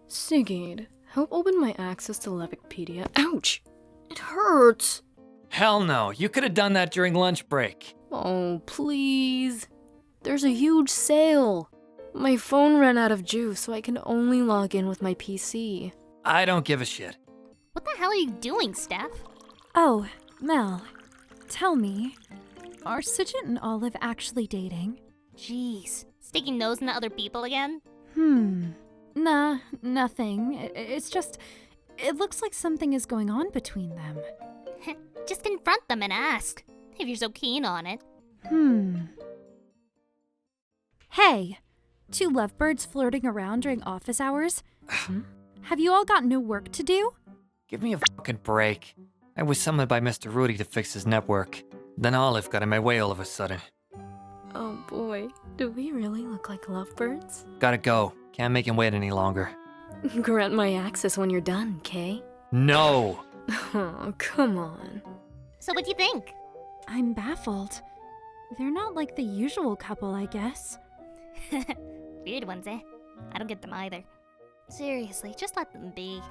Sigrid, help open my access to Levicpedia. Ouch! It hurts! Hell no, you could have done that during lunch break. Oh, please. There's a huge sale. My phone ran out of juice, so I can only log in with my PC. I don't give a shit. What the hell are you doing, Steph? Oh, Mel, tell me, are Sigid and Olive actually dating? Jeez, sticking nose into other people again? Nah, nothing. It's just, it looks like something is going on between them. Just confront them and ask, if you're so keen on it. Hey, two lovebirds flirting around during office hours? Have you all got no work to do? Give me a fucking break. I was summoned by Mr. Rudy to fix his network. Then Olive got in my way all of a sudden. Oh boy, do we really look like lovebirds? Gotta go. Can't make him wait any longer. Grant my access when you're done, Kay? No! Oh, come on. So what do you think? I'm baffled. They're not like the usual couple, I guess. Weird ones, eh? I don't get them either. Seriously, just let them be.